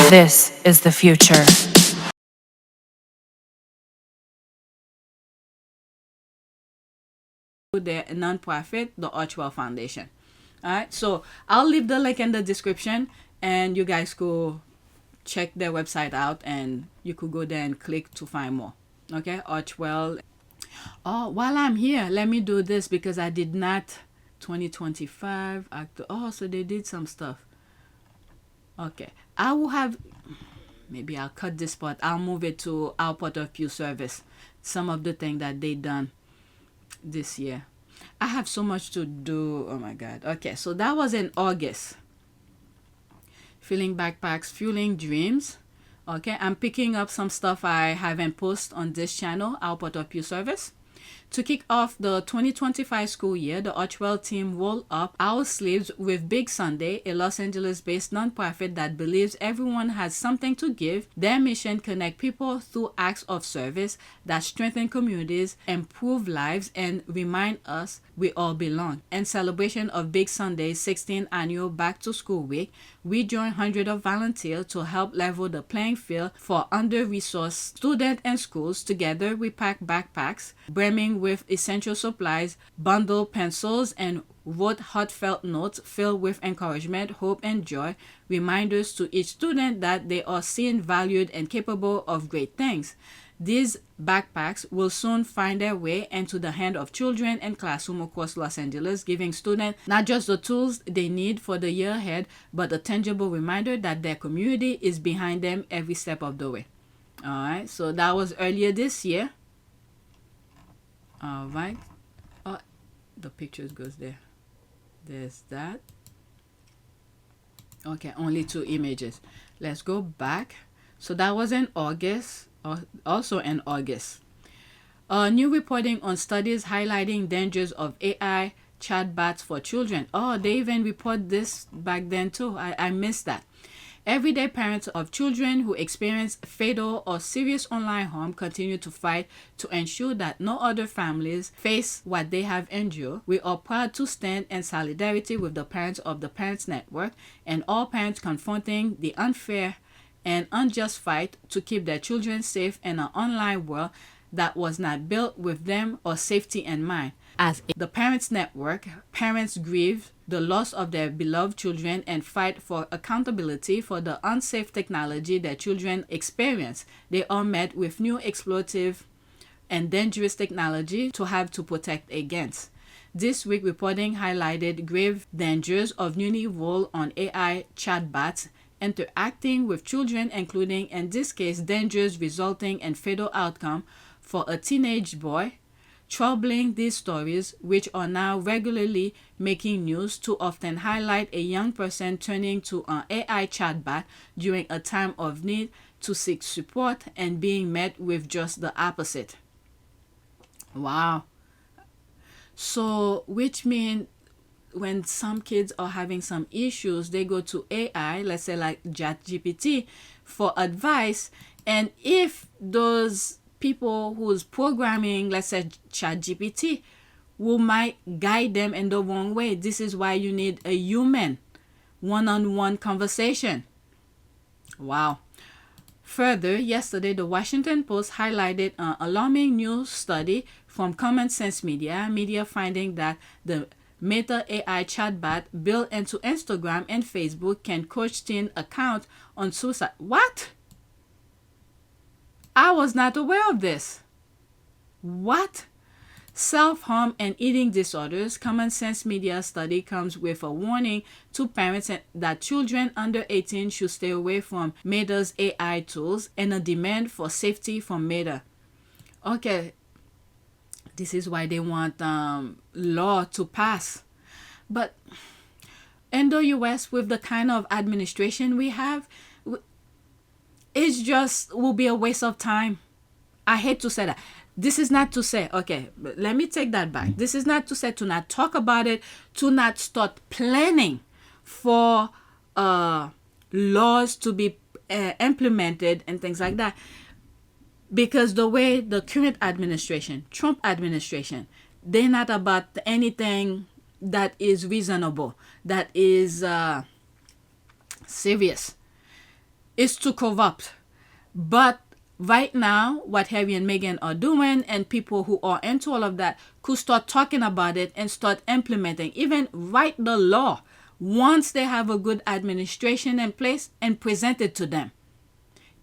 This is the future. The nonprofit, the Archewell Foundation. All right, so I'll leave the link in the description, and you guys go check their website out, and you could go there and click to find more. Okay, Archewell. Oh, while I'm here, let me do this because I did not 2025 act. Oh, so they did some stuff. Okay, I will have. Maybe I'll cut this part. I'll move it to our part of Pew service. Some of the things that they done this year. I have so much to do. Oh my God. Okay, so that was in August. Filling backpacks, fueling dreams. Okay, I'm picking up some stuff I haven't posted on this channel, our part of Pew service. To kick off the 2025 school year, the Archewell team rolled up our sleeves with Big Sunday, a Los Angeles-based nonprofit that believes everyone has something to give. Their mission: connect people through acts of service that strengthen communities, improve lives, and remind us we all belong. In celebration of Big Sunday's 16th annual Back to School Week, we joined hundreds of volunteers to help level the playing field for under-resourced students and schools. Together, we packed backpacks brimming with essential supplies, bundled pencils, and wrote heartfelt notes filled with encouragement, hope, and joy, reminders to each student that they are seen, valued, and capable of great things. These backpacks will soon find their way into the hand of children and classrooms across Los Angeles, giving students not just the tools they need for the year ahead, but a tangible reminder that their community is behind them every step of the way. All right, so that was earlier this year. All right. Oh, the pictures goes there. There's that. Okay, only 2 images. Let's go back. So that was in August. Also in August. New reporting on studies highlighting dangers of AI chatbots for children. Oh, they even report this back then too. I missed that. Everyday parents of children who experience fatal or serious online harm continue to fight to ensure that no other families face what they have endured. We are proud to stand in solidarity with the parents of the Parents Network and all parents confronting the unfair and unjust fight to keep their children safe in an online world that was not built with them or safety in mind. As the Parents Network, parents grieve the loss of their beloved children and fight for accountability for the unsafe technology their children experience. They are met with new exploitative and dangerous technology to have to protect against. This week, reporting highlighted grave dangers of newly rolled on AI chatbots interacting with children, including, in this case, dangers resulting in fatal outcome for a teenage boy. Troubling, these stories, which are now regularly making news, too often highlight a young person turning to an AI chatbot during a time of need to seek support and being met with just the opposite. Wow. So, which means when some kids are having some issues, they go to AI, let's say like ChatGPT, for advice. And if those people who's programming, let's say ChatGPT, who might guide them in the wrong way, this is why you need a human one-on-one conversation. Wow. Further, yesterday, the Washington Post highlighted an alarming new study from Common Sense Media finding that the Meta AI chatbot built into Instagram and Facebook can coach teen account on suicide. What? I was not aware of this. What? Self-harm and eating disorders. Common Sense Media study comes with a warning to parents that children under 18 should stay away from Meta's AI tools and a demand for safety from Meta. Okay, this is why they want law to pass. But in the US, with the kind of administration we have, it's just will be a waste of time. I hate to say that. This is not to say, okay, let me take that back. This is not to say to not talk about it, to not start planning for laws to be implemented and things like that. Because the way the current administration, Trump administration, they're not about anything that is reasonable, that is serious. is too corrupt. But right now, what Harry and Meghan are doing, and people who are into all of that, could start talking about it and start implementing, even write the law once they have a good administration in place and present it to them.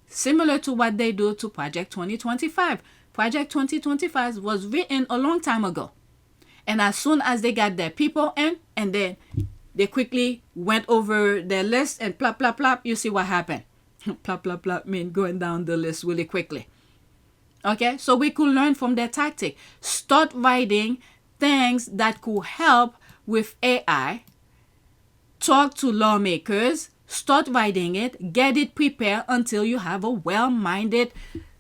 Similar to what they do to Project 2025. Project 2025 was written a long time ago. And as soon as they got their people in, and then they quickly went over their list and plop, plop, plop, you see what happened. Plop, plop, plop mean going down the list really quickly. Okay, so we could learn from their tactic. Start writing things that could help with AI. Talk to lawmakers. Start writing it. Get it prepared until you have a well-minded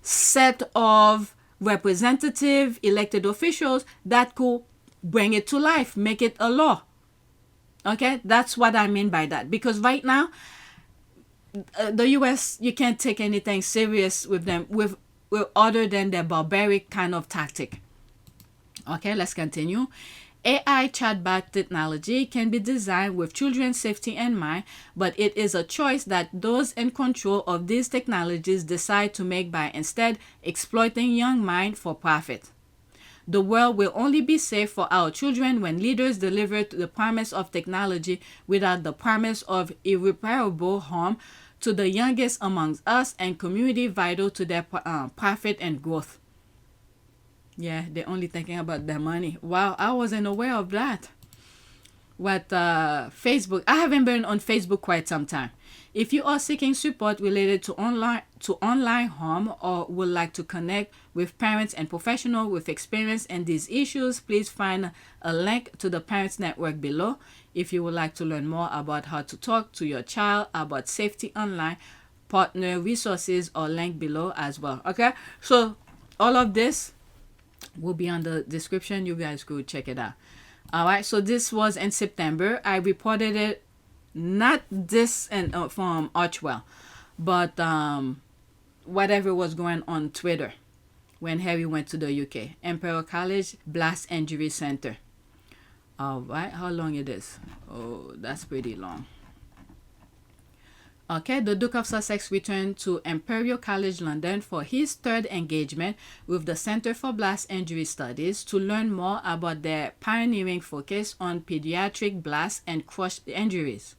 set of representative elected officials that could bring it to life, make it a law. Okay, that's what I mean by that. Because right now, the US, you can't take anything serious with them with other than their barbaric kind of tactic. Okay, let's continue. AI chatbot technology can be designed with children's safety in mind, but it is a choice that those in control of these technologies decide to make by instead exploiting young minds for profit. The world will only be safe for our children when leaders deliver the promise of technology without the promise of irreparable harm to the youngest amongst us and community vital to their profit and growth. Yeah, they're only thinking about their money. Wow, I wasn't aware of that. What Facebook, I haven't been on Facebook quite some time. If you are seeking support related to online harm or would like to connect with parents and professionals with experience in these issues, please find a link to the Parents Network below. If you would like to learn more about how to talk to your child about safety online, partner resources are linked below as well. Okay, so all of this will be on the description. You guys go check it out. All right, so this was in September. I reported it, not this and from Archewell, but whatever was going on Twitter when Harry went to the UK. Imperial College Blast Injury Center. All right, how long it is? Oh, that's pretty long. Okay, the Duke of Sussex returned to Imperial College London for his third engagement with the Centre for Blast Injury Studies to learn more about their pioneering focus on pediatric blast and crush injuries.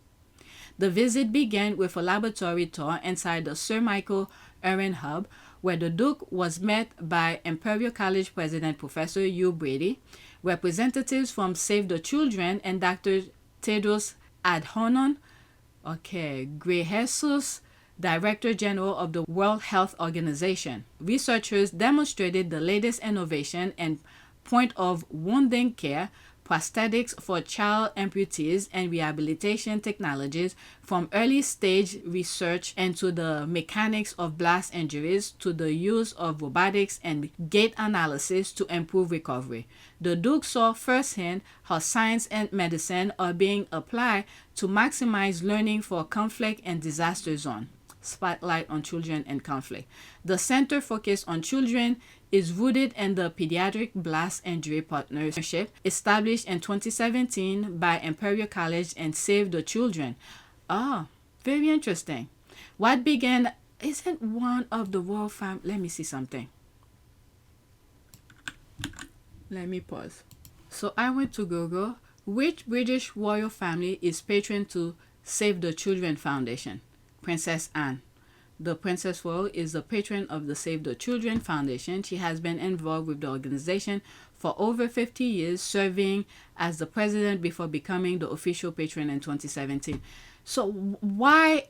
The visit began with a laboratory tour inside the Sir Michael Owen Hub, where the Duke was met by Imperial College President Professor Hugh Brady, representatives from Save the Children, and Dr. Tedros Adhanom Ghebreyesus, Director General of the World Health Organization. Researchers demonstrated the latest innovation in point of wounding care, prosthetics for child amputees, and rehabilitation technologies, from early stage research into the mechanics of blast injuries to the use of robotics and gait analysis to improve recovery. The Duke saw firsthand how science and medicine are being applied to maximize learning for conflict and disaster zone. Spotlight on children in conflict. The center focus on children is rooted in the Pediatric Blast Injury Partnership established in 2017 by Imperial College and Save the Children. Ah, very interesting. What began, isn't one of the royal family, let me see something. Let me pause. So I went to Google, which British royal family is patron to Save the Children Foundation? Princess Anne. The Princess Royal is the patron of the Save the Children Foundation. She has been involved with the organization for over 50 years, serving as the president before becoming the official patron in 2017. So why?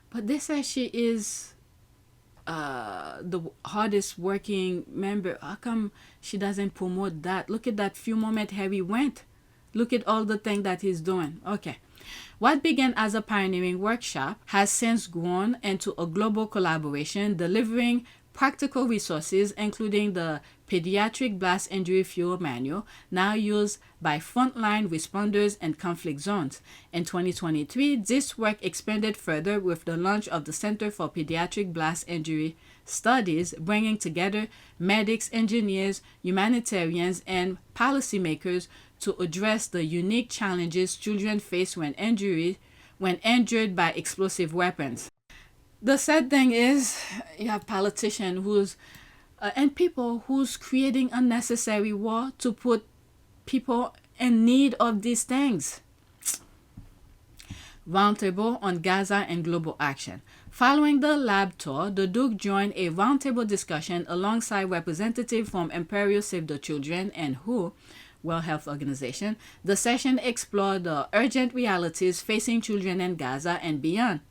But they say she is the hardest working member. How come she doesn't promote that? Look at that few moment Harry went. Look at all the things that he's doing. Okay. What began as a pioneering workshop has since grown into a global collaboration, delivering practical resources, including the Pediatric Blast Injury Fuel Manual, now used by frontline responders in conflict zones. In 2023, this work expanded further with the launch of the Center for Pediatric Blast Injury Studies, bringing together medics, engineers, humanitarians, and policymakers to address the unique challenges children face when when injured by explosive weapons. The sad thing is, you have politicians who's and people who's creating unnecessary war to put people in need of these things. Roundtable on Gaza and global action. Following the lab tour, the Duke joined a roundtable discussion alongside representatives from Imperial Save the Children and WHO, World Health Organization. The session explored the urgent realities facing children in Gaza and beyond,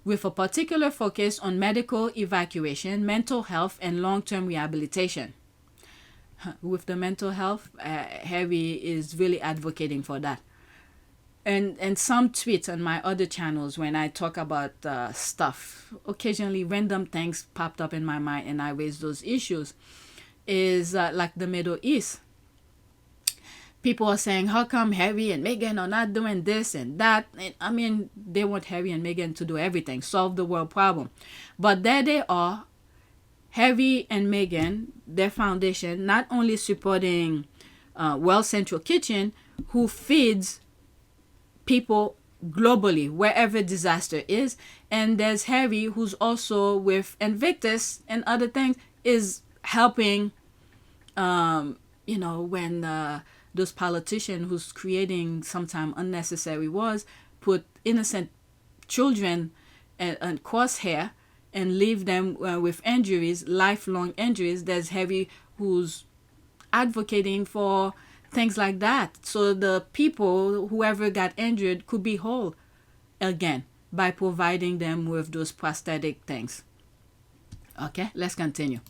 with a particular focus on medical evacuation, mental health, and long-term rehabilitation. With the mental health, Harry is really advocating for that. And some tweets on my other channels, when I talk about stuff, occasionally random things popped up in my mind and I raise those issues, is like the Middle East. People are saying, how come Harry and Meghan are not doing this and that? And, I mean, they want Harry and Meghan to do everything, solve the world problem. But there they are, Harry and Meghan, their foundation, not only supporting World Central Kitchen, who feeds people globally, wherever disaster is. And there's Harry, who's also with Invictus and other things, is helping, when those politicians who's creating sometimes unnecessary wars put innocent children and crosshair and leave them with injuries, lifelong injuries. There's Harry who's advocating for things like that, so the people, whoever got injured, could be whole again by providing them with those prosthetic things. Okay, let's continue.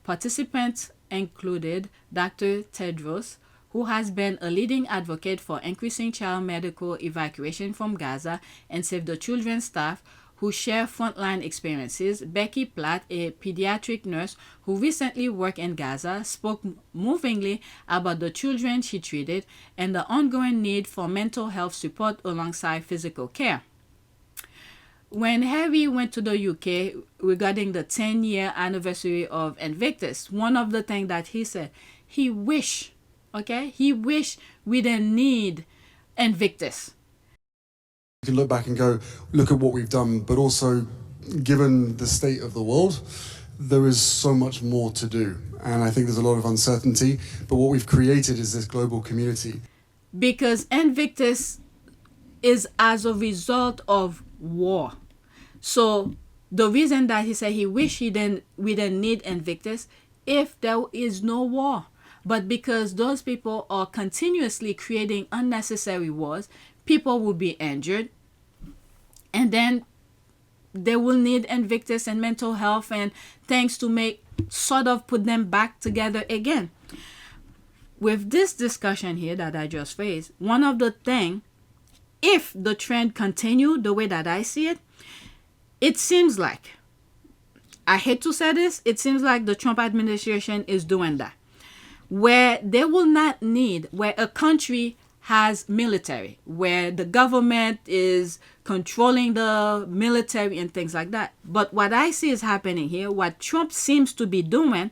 Participants included Dr. Tedros, who has been a leading advocate for increasing child medical evacuation from Gaza, and Save the Children staff who share frontline experiences. Becky Platt, a pediatric nurse who recently worked in Gaza, spoke movingly about the children she treated and the ongoing need for mental health support alongside physical care. When Harry went to the UK regarding the 10-year anniversary of Invictus, one of the things that he said, he wished we didn't need Invictus. You can look back and go, look at what we've done, but also, given the state of the world, there is so much more to do. And I think there's a lot of uncertainty, but what we've created is this global community. Because Invictus is as a result of war. So the reason that he said he wished we didn't need Invictus if there is no war. But because those people are continuously creating unnecessary wars, people will be injured, and then they will need Invictus and mental health and things to put them back together again. With this discussion here that I just raised, one of the things, if the trend continue the way that I see it, it seems like, I hate to say this, it seems like the Trump administration is doing that, where they will not need, where a country has military, where the government is controlling the military and things like that. But what I see is happening here, what Trump seems to be doing,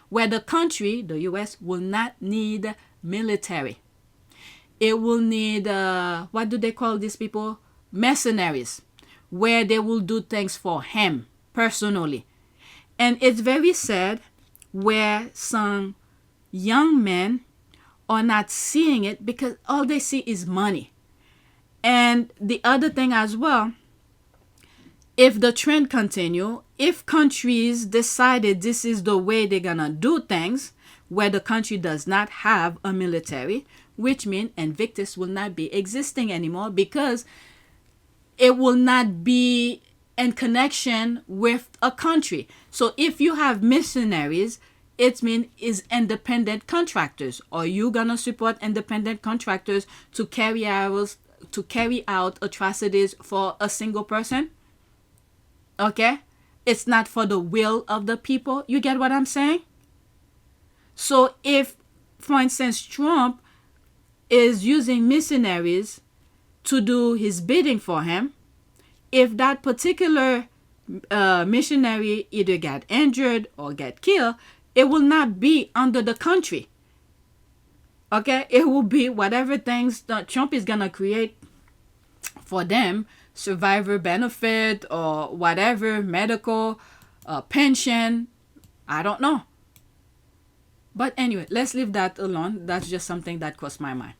where the country, the US, will not need military. It will need, what do they call these people? Mercenaries, where they will do things for him personally. And it's very sad where some young men are not seeing it because all they see is money. And the other thing as well, if the trend continue, if countries decided this is the way they're gonna do things, where the country does not have a military, which means Invictus will not be existing anymore because it will not be in connection with a country. So if you have missionaries, it means is independent contractors. Are you gonna support independent contractors to carry out atrocities for a single person? Okay, it's not for the will of the people. You get what I'm saying? So if, for instance, Trump is using missionaries to do his bidding for him, if that particular missionary either get injured or get killed, it will not be under the country. Okay? It will be whatever things that Trump is going to create for them, survivor benefit or whatever, medical, pension, I don't know. But anyway, let's leave that alone. That's just something that crossed my mind.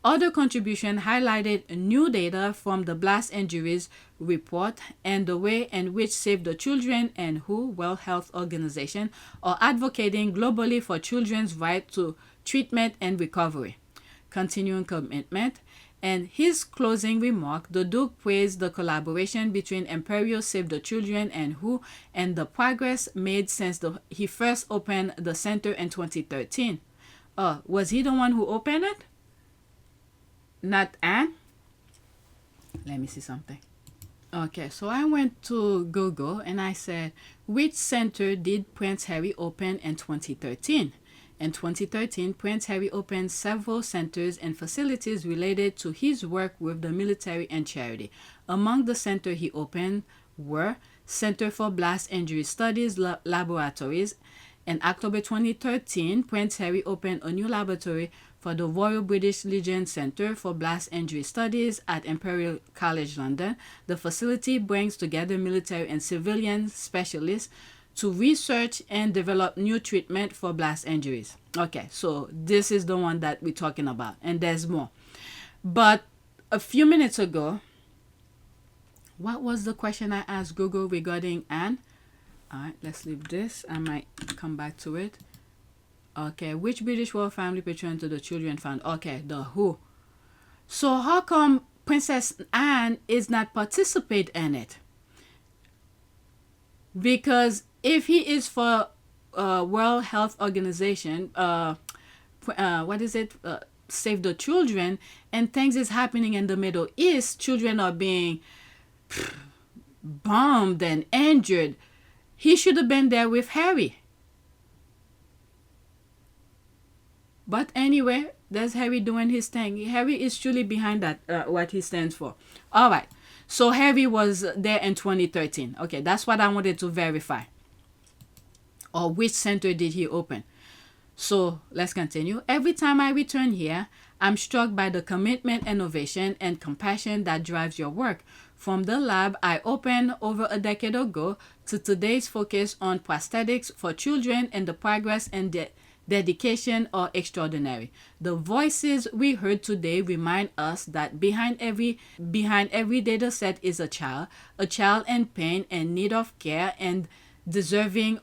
Other contribution highlighted new data from the blast injuries report and the way in which Save the Children and WHO World Health Organization are advocating globally for children's right to treatment and recovery. Continuing commitment. And his closing remark, the Duke praised the collaboration between Imperial, Save the Children, and WHO and the progress made since he first opened the center in 2013. Was he the one who opened it? Not Anne? Let me see something. Okay, so I went to Google and I said, which center did Prince Harry open in 2013? In 2013, Prince Harry opened several centers and facilities related to his work with the military and charity. Among the centers he opened were Center for Blast Injury Studies Laboratories. In October 2013, Prince Harry opened a new laboratory for the Royal British Legion Centre for Blast Injury Studies at Imperial College London. The facility brings together military and civilian specialists to research and develop new treatment for blast injuries. Okay, so this is the one that we're talking about, and there's more. But a few minutes ago, what was the question I asked Google regarding Anne? All right, let's leave this. I might come back to it. Okay, which British royal family patroned to the Children Fund? Okay, the WHO. So how come Princess Anne is not participate in it? Because if he is for World Health Organization, Save the Children, and things is happening in the Middle East, children are being bombed and injured, he should have been there with Harry. But anyway, there's Harry doing his thing. Harry is truly behind that, what he stands for. All right. So Harry was there in 2013. Okay, that's what I wanted to verify. Or which center did he open? So let's continue. Every time I return here, I'm struck by the commitment, innovation, and compassion that drives your work. From the lab I opened over a decade ago to today's focus on prosthetics for children, and the progress and dedication are extraordinary. The voices we heard today remind us that behind every data set is a child in pain and need of care and deserving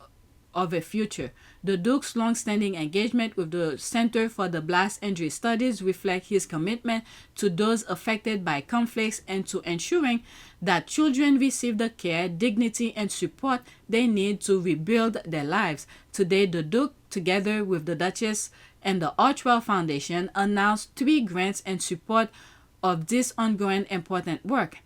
of a future. The Duke's long-standing engagement with the Center for the Blast Injury Studies reflect his commitment to those affected by conflicts and to ensuring that children receive the care, dignity, and support they need to rebuild their lives. Today, the Duke, together with the Duchess and the Archewell Foundation, announced 3 grants in support of this ongoing important work.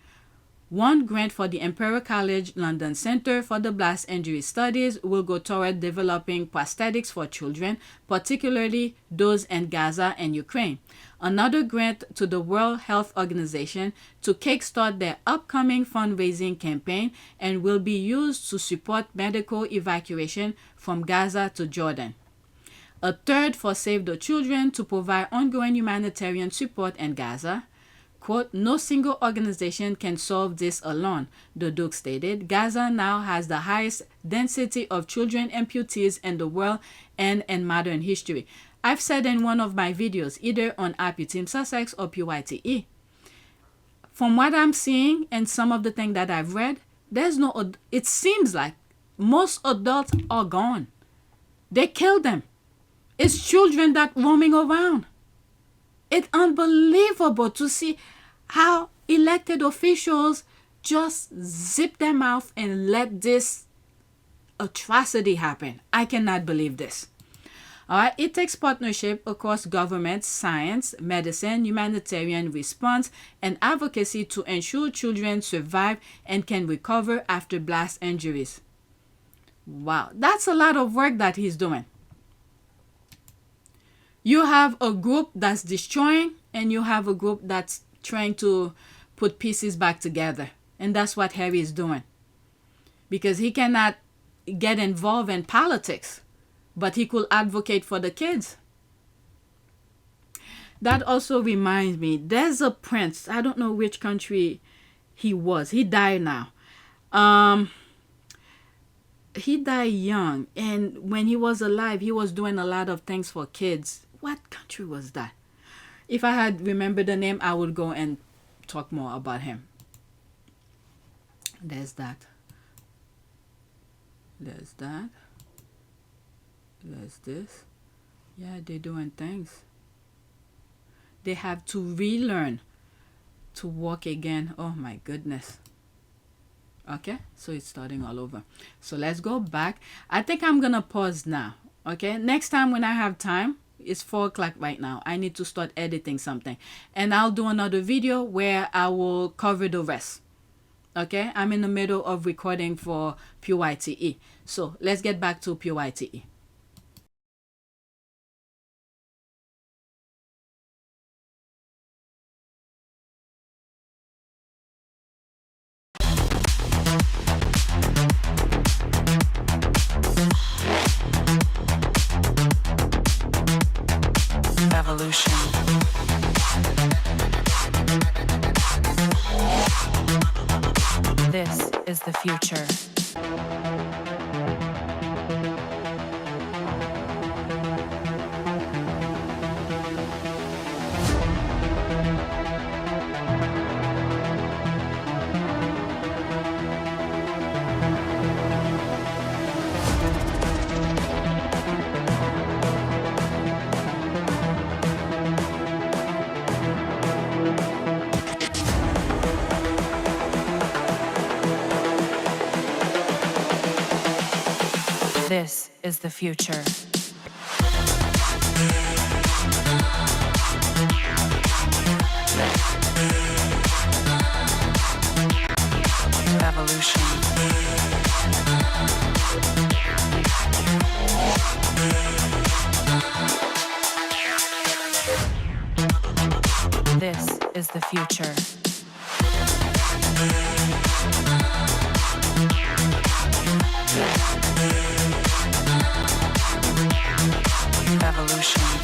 1 grant for the Imperial College London Center for the Blast Injury Studies will go toward developing prosthetics for children, particularly those in Gaza and Ukraine. Another grant to the World Health Organization to kickstart their upcoming fundraising campaign and will be used to support medical evacuation from Gaza to Jordan. A 3rd for Save the Children to provide ongoing humanitarian support in Gaza. Quote, no single organization can solve this alone, the Duke stated. Gaza now has the highest density of children amputees in the world and in modern history. I've said in one of my videos, either on Team Sussex or PYTE. From what I'm seeing and some of the things that I've read, it seems like most adults are gone. They killed them. It's children that roaming around. It's unbelievable to see how elected officials just zip their mouth and let this atrocity happen. I cannot believe this. All right, it takes partnership across government, science, medicine, humanitarian response, and advocacy to ensure children survive and can recover after blast injuries. Wow, that's a lot of work that he's doing. You have a group that's destroying, and you have a group that's trying to put pieces back together. And that's what Harry is doing. Because he cannot get involved in politics, but he could advocate for the kids. That also reminds me, there's a prince. I don't know which country he was. He died now. Um, he died young, and when he was alive, he was doing a lot of things for kids. What country was that? If I had remembered the name, I would go and talk more about him. There's that. There's that. There's this. Yeah, they're doing things. They have to relearn to walk again. Oh my goodness. Okay, so it's starting all over. So let's go back. I think I'm gonna pause now. Okay, next time when I have time, it's 4 o'clock right now. I need to start editing something, and I'll do another video where I will cover the rest. Okay, I'm in the middle of recording for PYTE. So let's get back to PYTE. Evolution. This is the future. This is the future. Evolution. This is the future. Evolution.